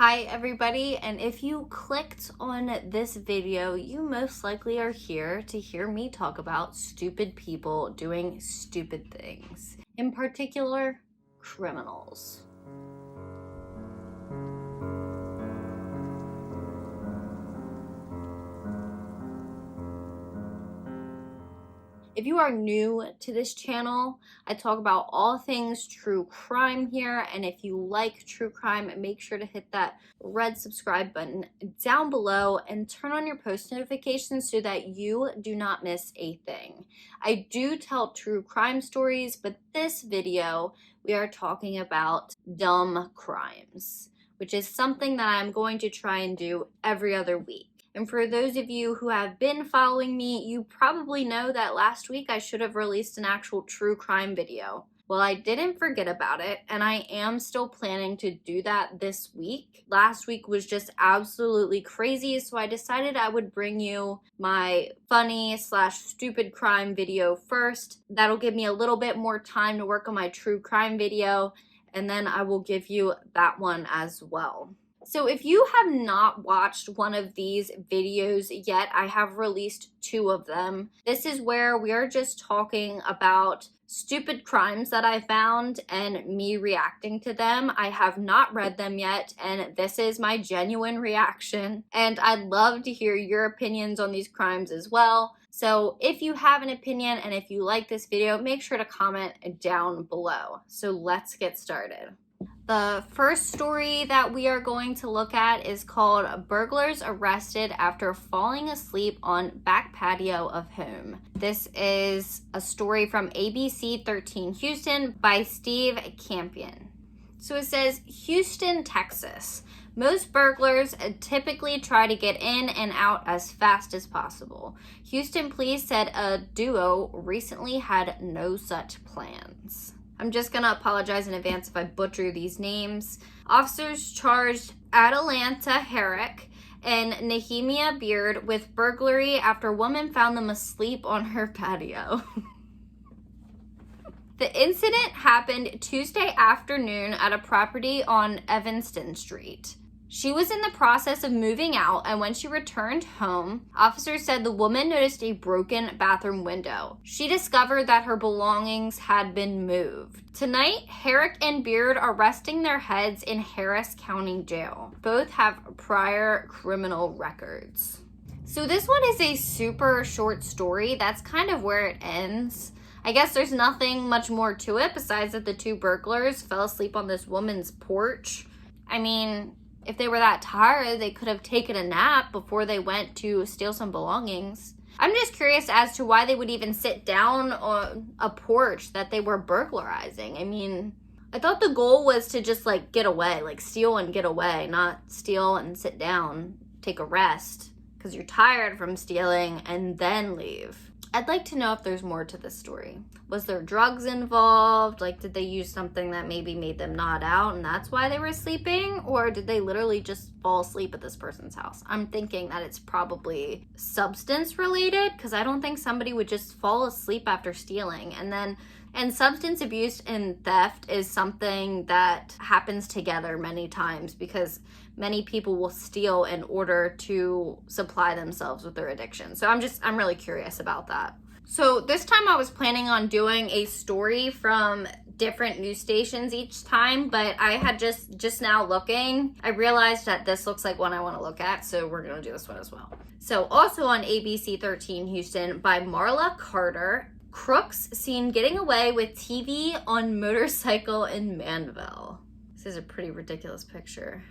Hi everybody, and if you clicked on this video, you most likely are here to hear me talk about stupid people doing stupid things. In particular, criminals. If you are new to this channel, I talk about all things true crime here, and if you like true crime, make sure to hit that red subscribe button down below and turn on your post notifications so that you do not miss a thing. I do tell true crime stories, but this video we are talking about dumb crimes, which is something that I'm going to try and do every other week. And for those of you who have been following me, you probably know that last week I should have released an actual true crime video. Well, I didn't forget about it, and I am still planning to do that this week. Last week was just absolutely crazy, so I decided I would bring you my funny/stupid crime video first. That'll give me a little bit more time to work on my true crime video, and then I will give you that one as well. So if you have not watched one of these videos yet, I have released 2 of them. This is where we are just talking about stupid crimes that I found and me reacting to them. I have not read them yet, and this is my genuine reaction. And I'd love to hear your opinions on these crimes as well. So if you have an opinion and if you like this video, make sure to comment down below. So let's get started. The first story that we are going to look at is called Burglars Arrested After Falling Asleep on Back Patio of Home. This is a story from ABC 13 Houston by Steve Campion. So it says, Houston, Texas. Most burglars typically try to get in and out as fast as possible. Houston police said a duo recently had no such plans. I'm just gonna apologize in advance if I butcher these names. Officers charged Atalanta Herrick and Nehemiah Beard with burglary after a woman found them asleep on her patio. The incident happened Tuesday afternoon at a property on Evanston Street. She was in the process of moving out, and when she returned home, officers said the woman noticed a broken bathroom window. She discovered that her belongings had been moved. Tonight, Herrick and Beard are resting their heads in Harris County Jail. Both have prior criminal records. So this one is a super short story. That's kind of where it ends. I guess there's nothing much more to it besides that the 2 burglars fell asleep on this woman's porch. I mean, if they were that tired, they could have taken a nap before they went to steal some belongings. I'm just curious as to why they would even sit down on a porch that they were burglarizing. I mean, I thought the goal was to just get away, steal and get away, not steal and sit down, take a rest, because you're tired from stealing and then leave. I'd like to know if there's more to this story. Was there drugs involved? Did they use something that maybe made them nod out and that's why they were sleeping? Or did they literally just fall asleep at this person's house? I'm thinking that it's probably substance related, because I don't think somebody would just fall asleep after stealing. And substance abuse and theft is something that happens together many times, because many people will steal in order to supply themselves with their addiction. So I'm really curious about that. So this time I was planning on doing a story from different news stations each time, but I had just now looking, I realized that this looks like one I want to look at, so we're going to do this one as well. So also on ABC 13 Houston by Marla Carter, crooks seen getting away with TV on motorcycle in Manville. This is a pretty ridiculous picture.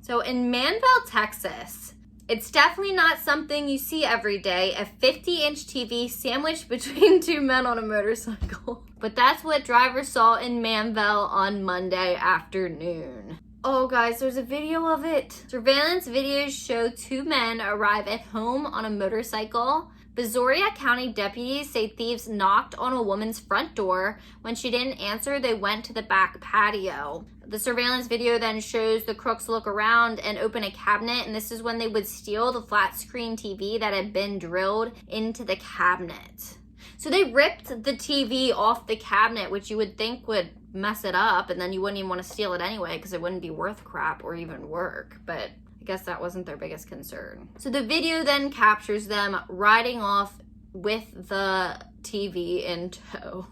So in Manville, Texas, it's definitely not something you see every day, a 50-inch TV sandwiched between 2 men on a motorcycle. But that's what drivers saw in Manville on Monday afternoon. Oh guys, there's a video of it. Surveillance videos show 2 men arrive at home on a motorcycle. Brazoria County deputies say thieves knocked on a woman's front door. When she didn't answer, they went to the back patio. The surveillance video then shows the crooks look around and open a cabinet, and this is when they would steal the flat screen TV that had been drilled into the cabinet. So they ripped the TV off the cabinet, which you would think would mess it up, and then you wouldn't even want to steal it anyway because it wouldn't be worth crap or even work. But I guess that wasn't their biggest concern. So the video then captures them riding off with the TV in tow.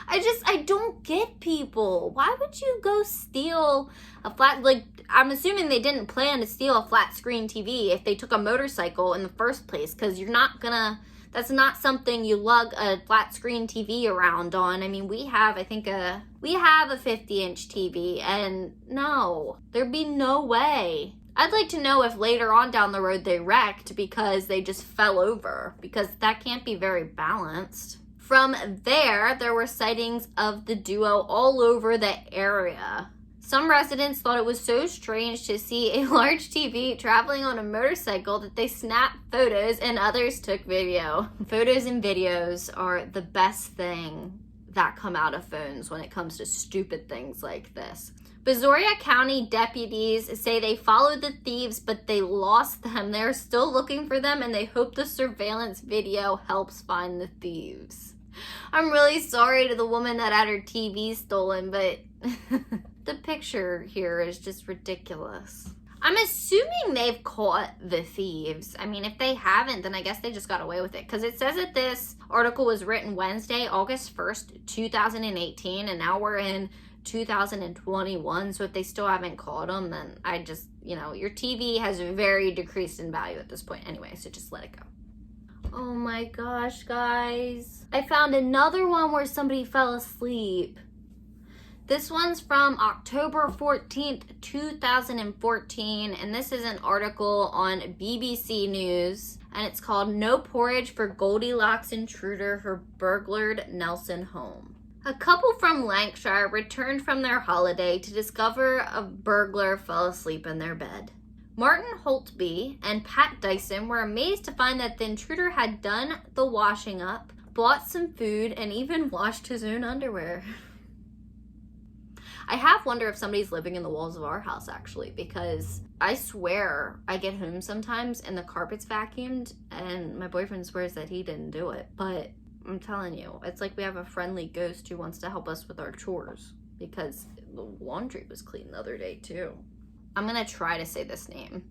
I don't get people. Why would you go steal a flat, like, I'm assuming they didn't plan to steal a flat screen TV if they took a motorcycle in the first place, because you're not gonna, that's not something you lug a flat screen TV around on. I mean, we have a 50-inch TV, and no, there'd be no way. I'd like to know if later on down the road they wrecked because they just fell over, because that can't be very balanced. From there were sightings of the duo all over the area. Some residents thought it was so strange to see a large TV traveling on a motorcycle that they snapped photos, and others took video. Photos and videos are the best thing that come out of phones when it comes to stupid things like this. Brazoria County deputies say they followed the thieves, but they lost them. They're still looking for them, and they hope the surveillance video helps find the thieves. I'm really sorry to the woman that had her TV stolen, but the picture here is just ridiculous. I'm assuming they've caught the thieves. I mean, if they haven't, then I guess they just got away with it. Because it says that this article was written Wednesday, August 1st, 2018, and now we're in 2021. So if they still haven't caught them, then I just, your TV has very decreased in value at this point anyway, so just let it go. Oh my gosh, guys. I found another one where somebody fell asleep. This one's from October 14th, 2014, and this is an article on BBC News, and it's called "No Porridge for Goldilocks Intruder Who Burglared Nelson Home." A couple from Lancashire returned from their holiday to discover a burglar fell asleep in their bed. Martin Holtby and Pat Dyson were amazed to find that the intruder had done the washing up, bought some food, and even washed his own underwear. I have wondered if somebody's living in the walls of our house, actually, because I swear I get home sometimes and the carpet's vacuumed, and my boyfriend swears that he didn't do it. But I'm telling you, it's like we have a friendly ghost who wants to help us with our chores, because the laundry was clean the other day, too. I'm going to try to say this name.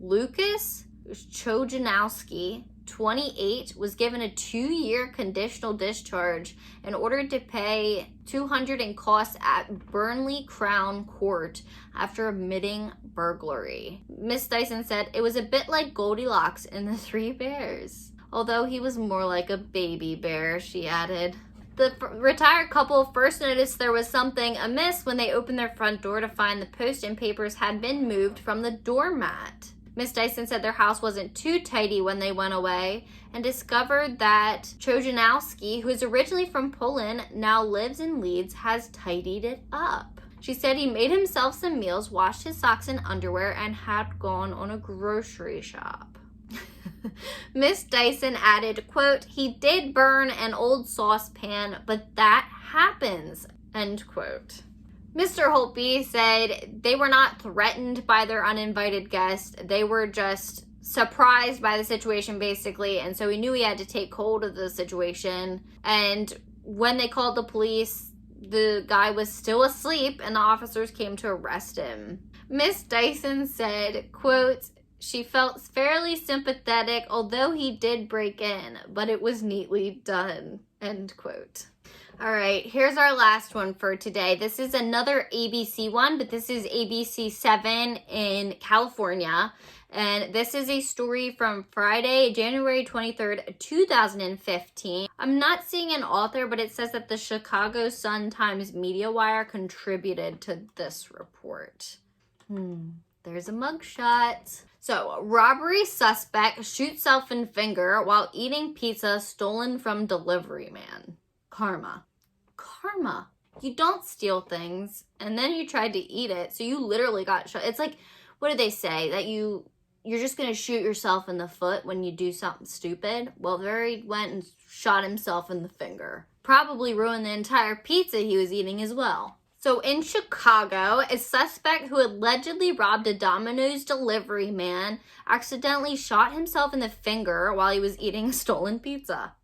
Lucas Chojanowski, 28, was given a 2-year conditional discharge and ordered to pay $200 in costs at Burnley Crown Court after admitting burglary. Miss Dyson said it was a bit like Goldilocks and the Three Bears. Although he was more like a baby bear, she added. The retired couple first noticed there was something amiss when they opened their front door to find the post and papers had been moved from the doormat. Miss Dyson said their house wasn't too tidy when they went away and discovered that Chojanowski, who is originally from Poland, now lives in Leeds, has tidied it up. She said he made himself some meals, washed his socks and underwear, and had gone on a grocery shop. Miss Dyson added, quote, "He did burn an old saucepan, but that happens," end quote. Mr. Holtby said they were not threatened by their uninvited guest. They were just surprised by the situation, basically, and so he knew he had to take hold of the situation. And when they called the police, the guy was still asleep, and the officers came to arrest him. Miss Dyson said, quote, "She felt fairly sympathetic, although he did break in, but it was neatly done," end quote. All right, here's our last one for today. This is another ABC one, but this is ABC 7 in California. And this is a story from Friday, January 23rd, 2015. I'm not seeing an author, but it says that the Chicago Sun-Times Media Wire contributed to this report. There's a mugshot. So, robbery suspect shoots self in finger while eating pizza stolen from delivery man. Karma. You don't steal things, and then you tried to eat it, so you literally got shot. It's like, what do they say? That you're just going to shoot yourself in the foot when you do something stupid? Well, there he went and shot himself in the finger. Probably ruined the entire pizza he was eating as well. So in Chicago, a suspect who allegedly robbed a Domino's delivery man accidentally shot himself in the finger while he was eating stolen pizza.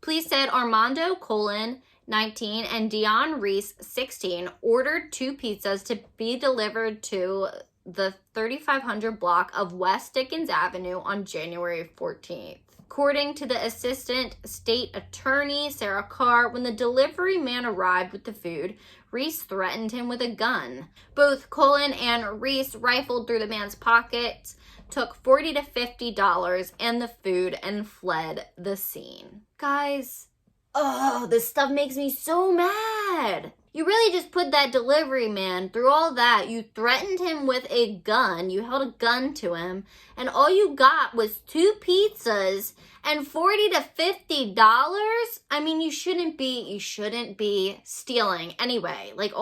Police said Armando Colon, 19, and Dion Reese, 16, ordered 2 pizzas to be delivered to the 3500 block of West Dickens Avenue on January 14th. According to the assistant state attorney, Sarah Carr, when the delivery man arrived with the food, Reese threatened him with a gun. Both Cullen and Reese rifled through the man's pockets, took $40 to $50 and the food, and fled the scene. Guys, this stuff makes me so mad. You really just put that delivery man through all that. You threatened him with a gun. You held a gun to him. And all you got was 2 pizzas and $40 to $50. I mean, you shouldn't be stealing. Anyway, like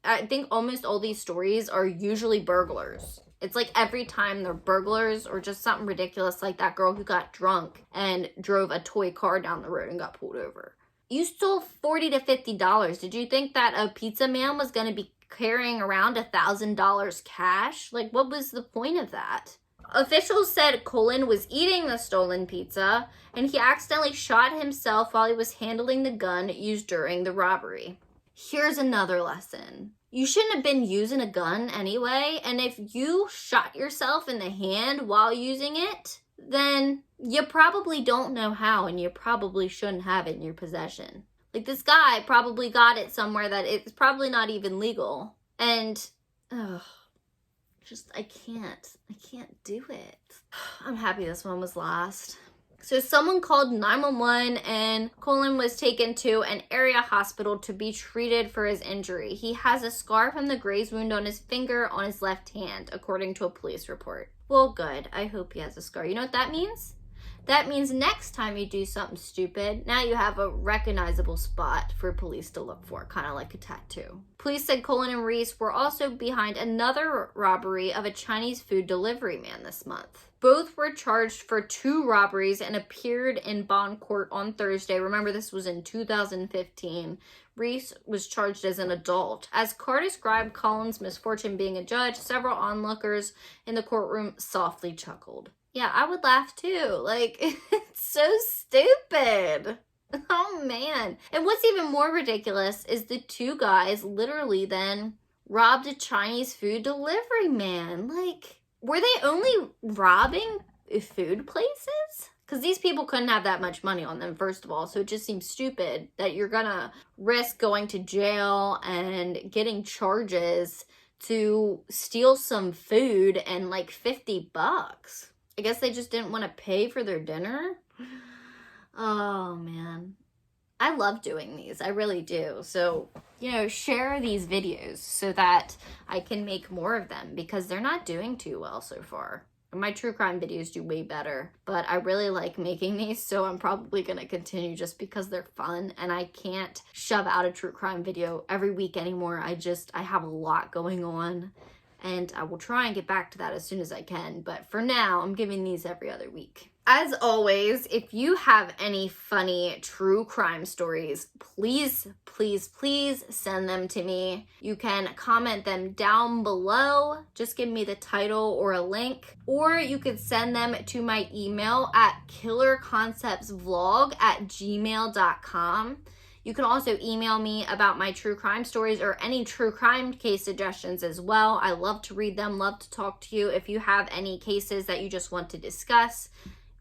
I think almost all these stories are usually burglars. It's like every time they're burglars or just something ridiculous like that girl who got drunk and drove a toy car down the road and got pulled over. You stole $40 to $50. Did you think that a pizza man was going to be carrying around $1,000 cash? Like, what was the point of that? Officials said Cullen was eating the stolen pizza and he accidentally shot himself while he was handling the gun used during the robbery. Here's another lesson. You shouldn't have been using a gun anyway, and if you shot yourself in the hand while using it, then you probably don't know how, and you probably shouldn't have it in your possession. Like, this guy probably got it somewhere that it's probably not even legal. And, I can't do it. I'm happy this one was last. So someone called 911 and Cullen was taken to an area hospital to be treated for his injury. He has a scar from the graze wound on his finger on his left hand, according to a police report. Well, good. I hope he has a scar. You know what that means? That means next time you do something stupid, now you have a recognizable spot for police to look for, kind of like a tattoo. Police said Cullen and Reese were also behind another robbery of a Chinese food delivery man this month. Both were charged for 2 robberies and appeared in bond court on Thursday. Remember, this was in 2015. Reese was charged as an adult. As Carr described Cullen's misfortune being a judge, several onlookers in the courtroom softly chuckled. Yeah, I would laugh too. Like, it's so stupid. Oh, man. And what's even more ridiculous is the 2 guys literally then robbed a Chinese food delivery man. Like, were they only robbing food places? Because these people couldn't have that much money on them, first of all. So it just seems stupid that you're going to risk going to jail and getting charges to steal some food and like $50. I guess they just didn't want to pay for their dinner. Oh, man. I love doing these. I really do. So, share these videos so that I can make more of them because they're not doing too well so far. My true crime videos do way better, but I really like making these, so I'm probably going to continue just because they're fun, and I can't shove out a true crime video every week anymore. I have a lot going on, and I will try and get back to that as soon as I can, but for now, I'm giving these every other week. As always, if you have any funny true crime stories, please, please, please send them to me. You can comment them down below. Just give me the title or a link. Or you could send them to my email at killerconceptsvlog@gmail.com. You can also email me about my true crime stories or any true crime case suggestions as well. I love to read them, love to talk to you. If you have any cases that you just want to discuss,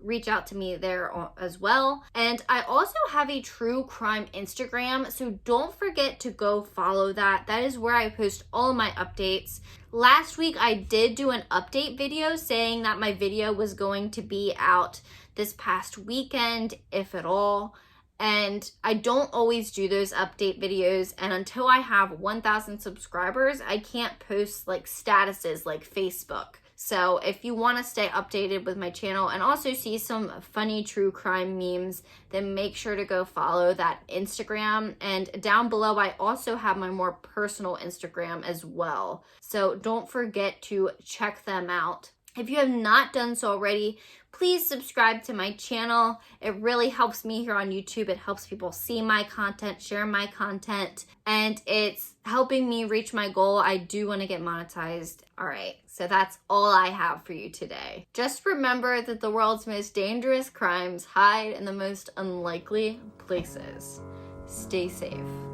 reach out to me there as well. And I also have a true crime Instagram, so don't forget to go follow that. That is where I post all of my updates. Last week I did do an update video saying that my video was going to be out this past weekend, if at all. And I don't always do those update videos, and until I have 1,000 subscribers, I can't post like statuses like Facebook. So if you want to stay updated with my channel and also see some funny true crime memes, then make sure to go follow that Instagram. And down below, I also have my more personal Instagram as well. So don't forget to check them out. If you have not done so already, please subscribe to my channel. It really helps me here on YouTube. It helps people see my content, share my content, and it's helping me reach my goal. I do want to get monetized. All right, so that's all I have for you today. Just remember that the world's most dangerous crimes hide in the most unlikely places. stay safe.